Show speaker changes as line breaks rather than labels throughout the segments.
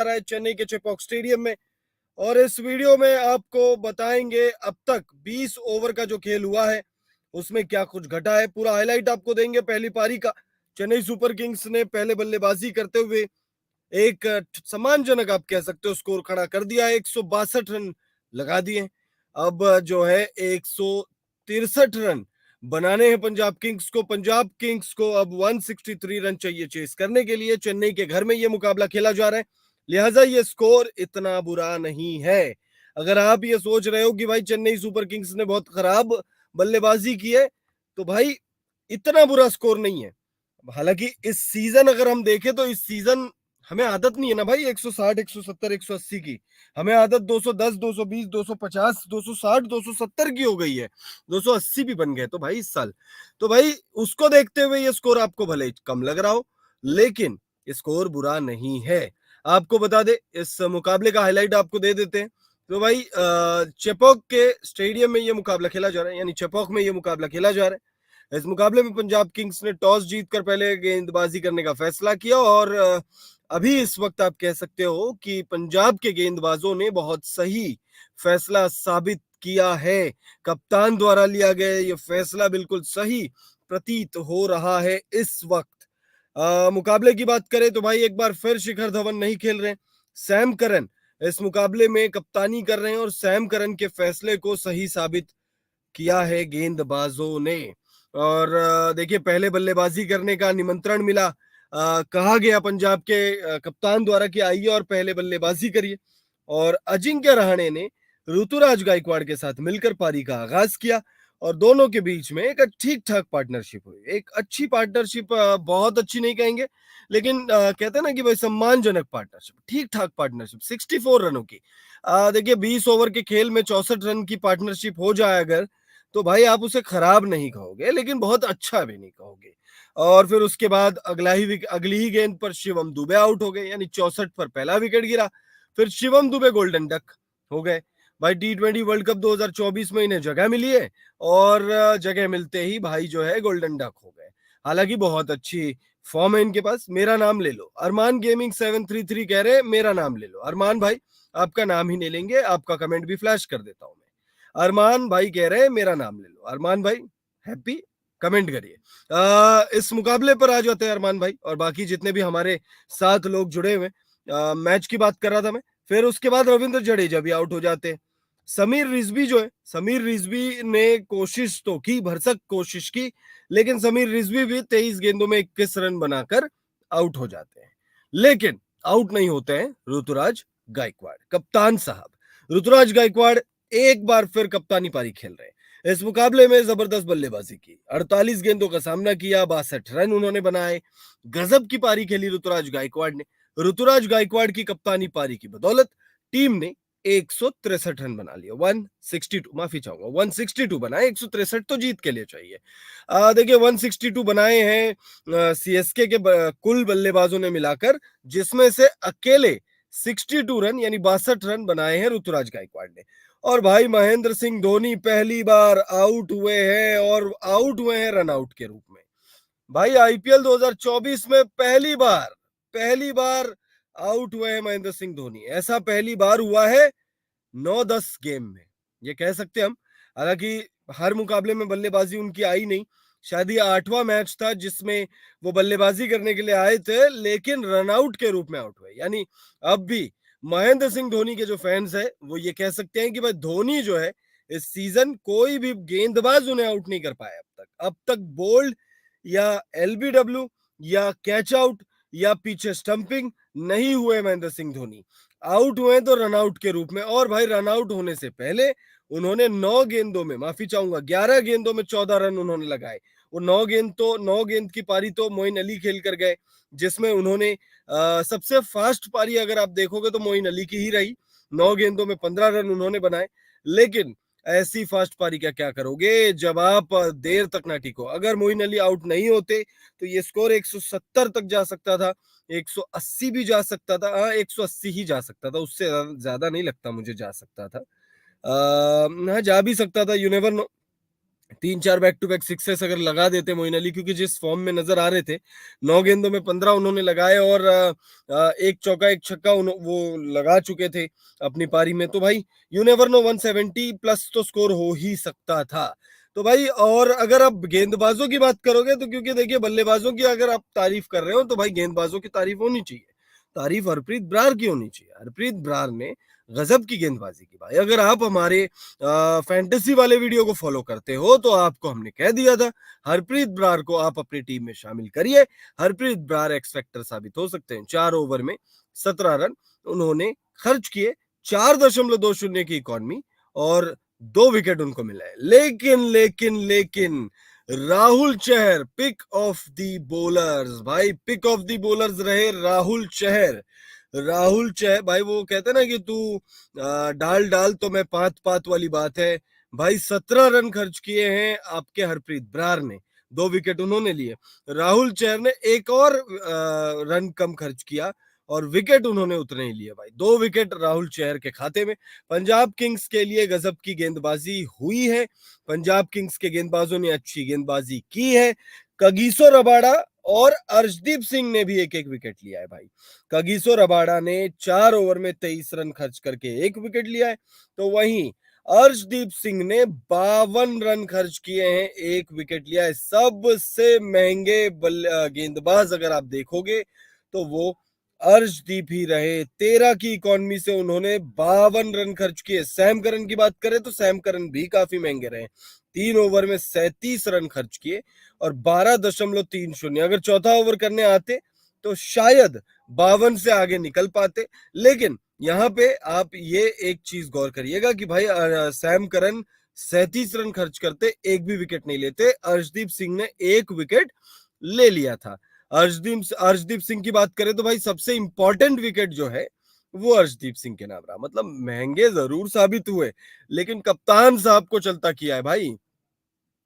रहा है चेन्नई के चेपॉक स्टेडियम में। और इस वीडियो में आपको बताएंगे अब तक 20 ओवर का जो खेल हुआ है उसमें क्या कुछ घटा है। पूरा हाईलाइट आपको देंगे पहली पारी का। चेन्नई सुपर किंग्स ने पहले बल्लेबाजी करते हुए एक सम्मानजनक आप कह सकते हो स्कोर खड़ा कर दिया है। 162 रन लगा दिए। अब जो है 163 रन बनाने हैं पंजाब किंग्स को। पंजाब किंग्स को अब 163 रन चाहिए चेस करने के लिए। चेन्नई के घर में यह मुकाबला खेला जा रहा है, लिहाजा ये स्कोर इतना बुरा नहीं है। अगर आप ये सोच रहे हो कि भाई चेन्नई सुपर किंग्स ने बहुत खराब बल्लेबाजी की है, तो भाई इतना बुरा स्कोर नहीं है। हालांकि इस सीजन अगर हम देखें तो इस सीजन हमें आदत नहीं है ना भाई 160 170 180 की। हमें आदत 210 220 250 260 270 की हो गई है। 280 भी बन गए तो भाई इस साल। तो भाई उसको देखते हुए ये स्कोर आपको भले ही कम लग रहा हो, लेकिन स्कोर बुरा नहीं है। आपको बता दे इस मुकाबले का हाईलाइट आपको दे देते हैं। तो भाई चेपॉक के स्टेडियम में ये मुकाबला खेला जा रहा है, यानी चेपॉक में ये मुकाबला खेला जा रहा है। इस मुकाबले में पंजाब किंग्स ने टॉस जीतकर पहले गेंदबाजी करने का फैसला किया और अभी इस वक्त आप कह सकते हो कि पंजाब के गेंदबाजों ने बहुत सही फैसला साबित किया है। कप्तान द्वारा लिया गया ये फैसला बिल्कुल सही प्रतीत हो रहा है इस वक्त। मुकाबले की बात करें तो भाई एक बार फिर शिखर धवन नहीं खेल रहे। सैम करन इस मुकाबले में कप्तानी कर रहे हैं और सैम करन के फैसले को सही साबित किया है गेंदबाजों ने। और देखिए पहले बल्लेबाजी करने का निमंत्रण मिला। कहा गया पंजाब के कप्तान द्वारा कि आइए और पहले बल्लेबाजी करिए। और अजिंक्य रहाणे ने ऋतुराज गायकवाड़ के साथ मिलकर पारी का आगाज किया और दोनों के बीच में एक ठीक ठाक पार्टनरशिप हुई। एक अच्छी पार्टनरशिप, बहुत अच्छी नहीं कहेंगे लेकिन कहते हैं ना कि भाई सम्मानजनक पार्टनरशिप, ठीक ठाक पार्टनरशिप 64 रनों की। देखिए 20 ओवर के खेल में 64 रन की पार्टनरशिप हो जाए अगर, तो भाई आप उसे खराब नहीं कहोगे लेकिन बहुत अच्छा भी नहीं कहोगे। और फिर उसके बाद अगली ही गेंद पर शिवम दुबे आउट हो गए, यानी 64 पर पहला विकेट गिरा। फिर शिवम दुबे गोल्डन डक हो गए। भाई T20 वर्ल्ड कप 2024 में इन्हें जगह मिली है और जगह मिलते ही भाई जो है गोल्डन डक हो गए। हालांकि बहुत अच्छी फॉर्म है इनके पास। मेरा नाम ले लो, अरमान गेमिंग 733 कह रहे हैं मेरा नाम ले लो। अरमान भाई आपका नाम ही नहीं लेंगे, आपका कमेंट भी फ्लैश कर देता हूं मैं। अरमान भाई कह रहे हैं मेरा नाम ले लो। अरमान भाई हैप्पी, कमेंट करिए। इस मुकाबले पर आ जाते हैं अरमान भाई और बाकी जितने भी हमारे साथ लोग जुड़े हुए। मैच की बात कर रहा था मैं। फिर उसके बाद रविंद्र जडेजा भी आउट हो जाते हैं। समीर रिजवी जो है, समीर रिजवी ने कोशिश तो की, भरसक कोशिश की, लेकिन समीर रिजवी भी 23 गेंदों में 21 रन बनाकर आउट हो जाते हैं। लेकिन आउट नहीं होते हैं ऋतुराज गायकवाड़, कप्तान साहब ऋतुराज गायकवाड़ एक बार फिर कप्तानी पारी खेल रहे हैं। इस मुकाबले में जबरदस्त बल्लेबाजी की, 48 गेंदों का सामना किया, 62 रन उन्होंने बनाए। गजब की पारी खेली ऋतुराज गायकवाड़ ने। ऋतुराज गायकवाड़ की कप्तानी पारी की बदौलत टीम ने 163 रन बना लिया। 162, माफी चाहूंगा, 162 बनाए। 163 तो जीत के लिए चाहिए। देखिए 162 बनाए हैं सीएसके के कुल बल्लेबाजों ने मिलाकर, जिसमें से अकेले 62 रन यानी 62 रन बनाए हैं ऋतुराज गायकवाड़ ने। और भाई महेंद्र सिंह धोनी पहली बार आउट हुए हैं और आउट हुए हैं रन आउट के रूप में। भाई आईपीएल 2024 में पहली बार आउट हुए हैं महेंद्र सिंह धोनी। ऐसा पहली बार हुआ है 9-10 गेम में, ये कह सकते हैं हम। हालांकि हर मुकाबले में बल्लेबाजी उनकी आई नहीं। शायद ये 8वां मैच था जिसमें वो बल्लेबाजी करने के लिए आए थे लेकिन रनआउट के रूप में आउट हुए। यानी अब भी महेंद्र सिंह धोनी के जो फैंस है वो ये कह सकते हैं कि भाई धोनी जो है इस सीजन कोई भी गेंदबाज उन्हें आउट नहीं कर पाया अब तक बोल्ड या एलबीडब्ल्यू या कैच आउट या पीछे स्टंपिंग नहीं हुए महेंद्र सिंह धोनी। आउट हुए तो रन आउट के रूप में। और भाई रन आउट होने से पहले उन्होंने 9 गेंदों में, माफी चाहूंगा 11 गेंदों में 14 रन उन्होंने लगाए। वो 9 गेंद की पारी तो मोइन अली खेल कर गए, जिसमें उन्होंने सबसे फास्ट पारी अगर आप देखोगे तो मोइन अली की ही रही। 9 गेंदों में 15 रन उन्होंने बनाए। लेकिन ऐसी फास्ट पारी का क्या करोगे जब आप देर तक ना टिको। अगर मोइन अली आउट नहीं होते तो ये स्कोर 170 तक जा सकता था, 180 भी जा सकता था। हाँ 180 ही जा सकता था, उससे ज्यादा नहीं लगता मुझे जा सकता था। हाँ जा भी सकता था, you never know. 3-4 back to back sixes अगर लगा देते मोइन अली, क्योंकि जिस फॉर्म में नजर आ रहे थे, 9 गेंदों में 15 उन्होंने लगाए और एक चौका एक छक्का वो लगा चुके थे अपनी पारी में। तो भाई यू नेवर नो, 170 प्लस तो स्कोर हो ही सकता था। तो भाई और अगर आप गेंदबाजों की बात करोगे तो, क्योंकि देखिए बल्लेबाजों की अगर आप तारीफ कर रहे हो तो भाई गेंदबाजों की तारीफ होनी चाहिए। तारीफ हरप्रीत बरार की होनी चाहिए। हरप्रीत बरार ने गजब की गेंदबाजी की भाई। अगर आप हमारे फैंटेसी वाले वीडियो को फॉलो करते हो तो आपको हमने कह दिया था हरप्रीत बरार को आप अपनी टीम में शामिल करिए। हरप्रीत बरार एक्स फैक्टर साबित हो सकते हैं। 4 ओवर में 17 रन उन्होंने खर्च किए, 4.20 की इकॉनमी और 2 विकेट उनको मिला है। लेकिन लेकिन लेकिन Rahul Chahar pick of the bowlers भाई, पिक ऑफ दी बॉलर्स रहे राहुल चहर। राहुल चहर भाई, वो कहते ना कि तू डाल डाल तो मैं पात पात वाली बात है भाई। 17 रन खर्च किए हैं आपके हरप्रीत बरार ने, 2 विकेट उन्होंने लिए। राहुल चहर ने एक और रन कम खर्च किया और विकेट उन्होंने उतने ही लिए भाई। 2 विकेट राहुल चहर के खाते में। पंजाब किंग्स के लिए गजब की गेंदबाजी हुई है। पंजाब किंग्स के गेंदबाजों ने अच्छी गेंदबाजी की है। कगिसो रबाड़ा और अर्शदीप सिंह ने भी एक एक विकेट लिया है भाई। कगिसो रबाड़ा ने 4 ओवर में 23 रन खर्च करके एक विकेट लिया है, तो वहीं अर्शदीप सिंह ने 52 रन खर्च किए हैं, एक विकेट लिया है। सबसे महंगे गेंदबाज अगर आप देखोगे तो वो अर्शदीप ही रहे। 13 की इकॉनमी से उन्होंने 52 रन खर्च किए। सैम करन की बात करें तो सैम करन भी काफी महंगे रहे। 3 ओवर में 37 रन खर्च किए और 12.30। अगर चौथा ओवर करने आते तो शायद 52 से आगे निकल पाते। लेकिन यहाँ पे आप ये एक चीज गौर करिएगा कि भाई सैम करन 37 रन खर्च करते, एक भी विकेट नहीं लेते। अर्शदीप सिंह ने एक विकेट ले लिया था। अर्शदीप सिंह की बात करें तो भाई सबसे इंपॉर्टेंट विकेट जो है वो अर्शदीप सिंह के नाम रहा। मतलब महंगे जरूर साबित हुए लेकिन कप्तान साहब को चलता किया है भाई।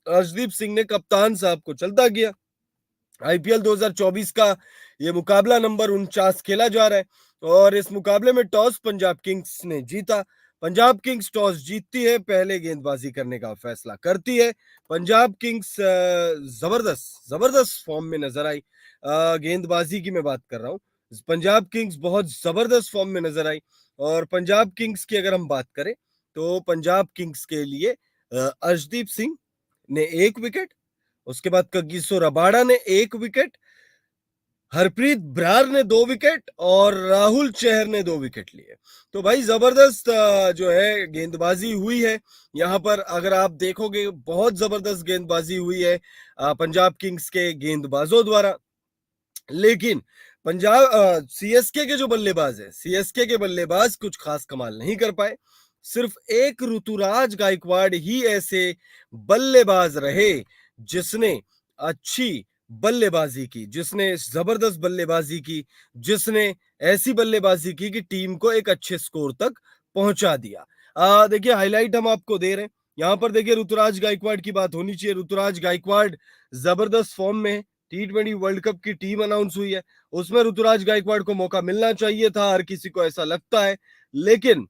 अर्शदीप सिंह ने कप्तान साहब को चलता किया। आईपीएल 2024 का ये मुकाबला नंबर 49 खेला जा रहा है और इस मुकाबले में टॉस पंजाब किंग्स ने जीता। पंजाब किंग्स टॉस जीतती है, पहले गेंदबाजी करने का फैसला करती है। पंजाब किंग्स जबरदस्त जबरदस्त फॉर्म में नजर आई। गेंदबाजी की मैं बात कर रहा हूँ। पंजाब किंग्स बहुत जबरदस्त फॉर्म में नजर आई। और पंजाब किंग्स की अगर हम बात करें तो पंजाब किंग्स के लिए अर्शदीप सिंह ने एक विकेट, उसके बाद कगिसो रबाड़ा ने एक विकेट, हरप्रीत बरार ने 2 विकेट और राहुल चहर ने 2 विकेट लिए। तो भाई जबरदस्त जो है गेंदबाजी हुई है। यहाँ पर अगर आप देखोगे बहुत जबरदस्त गेंदबाजी हुई है पंजाब किंग्स के गेंदबाजों द्वारा। लेकिन पंजाब सीएसके के जो बल्लेबाज है, सीएसके के बल्लेबाज कुछ खास कमाल नहीं कर पाए। सिर्फ एक ऋतुराज गायकवाड़ ही ऐसे बल्लेबाज रहे जिसने अच्छी बल्लेबाजी की, जिसने जबरदस्त बल्लेबाजी की, जिसने ऐसी बल्लेबाजी की कि टीम को एक अच्छे स्कोर तक पहुंचा दिया। देखिए हाईलाइट हम आपको दे रहे हैं यहां पर। देखिए ऋतुराज गायकवाड़ की बात होनी चाहिए। ऋतुराज गायकवाड़ जबरदस्त फॉर्म में है। T20 वर्ल्ड कप की टीम अनाउंस हुई है, उसमें ऋतुराज गायकवाड़ को मौका मिलना चाहिए था, हर किसी को ऐसा लगता है। लेकिन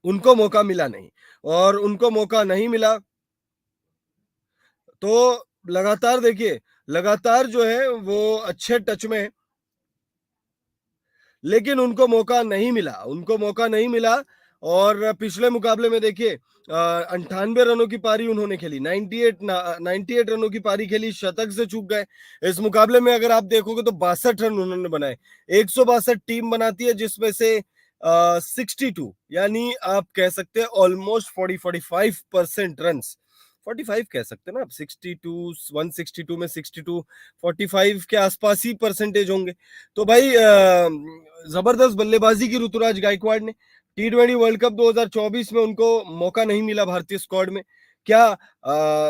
उनको मौका मिला नहीं और उनको मौका नहीं मिला तो लगातार देखिए, लगातार जो है वो अच्छे टच में है लेकिन उनको मौका नहीं मिला, उनको मौका नहीं मिला। और पिछले मुकाबले में देखिए 98 रनों की पारी उन्होंने खेली, 98 रनों की पारी खेली, शतक से चूक गए। इस मुकाबले में अगर आप देखोगे तो 62 रन उन्होंने बनाए। 162 टीम बनाती है जिसमें से 62 यानी आप कह सकते हैं ऑलमोस्ट 45% रन, 45 कह सकते हैं ना आप। 62 162 में 62 45 के आसपास ही परसेंटेज होंगे। तो भाई जबरदस्त बल्लेबाजी की ऋतुराज गायकवाड़ ने। T20 वर्ल्ड कप 2024 में उनको मौका नहीं मिला भारतीय स्क्वाड में। क्या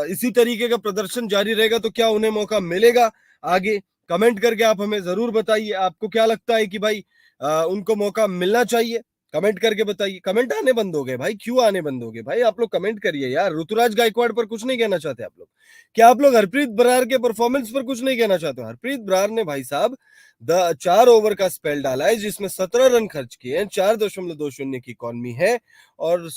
इसी तरीके का प्रदर्शन जारी रहेगा तो क्या उन्हें मौका मिलेगा आगे? कमेंट करके आप हमें जरूर बताइए आपको क्या लगता है कि भाई उनको मौका मिलना चाहिए। कमेंट करके बताइए। कमेंट आने बंद हो गए भाई, क्यों आने बंद हो गए भाई? आप लोग कमेंट करिए यार। ऋतुराज गायकवाड़ पर कुछ नहीं कहना चाहते आप लोग? क्या आप लोग हरप्रीत बरार के परफॉर्मेंस पर कुछ नहीं कहना चाहते हो? हरप्रीत बरार ने भाई साहब 4 ओवर का स्पेल डाला है जिसमें 17 रन खर्च किए हैं, 4.20 की इकॉनमी है और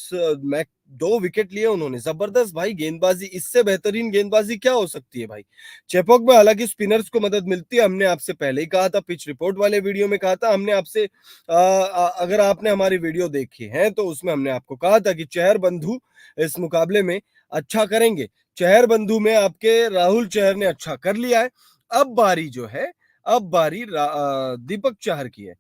2 विकेट लिए उन्होंने। जबरदस्त भाई गेंदबाजी, इससे बेहतरीन गेंदबाजी क्या हो सकती है भाई। चेपॉक में हालांकि स्पिनर्स को मदद मिलती है, हमने आपसे पहले ही कहा था, पिच रिपोर्ट वाले वीडियो में कहा था हमने आपसे। अगर आपने हमारी वीडियो देखी है तो उसमें हमने आपको कहा था कि चहर बंधु इस मुकाबले में अच्छा करेंगे। चहर बंधु में आपके राहुल चहर ने अच्छा कर लिया है। अब बारी जो है, अब बारी दीपक चहर की है।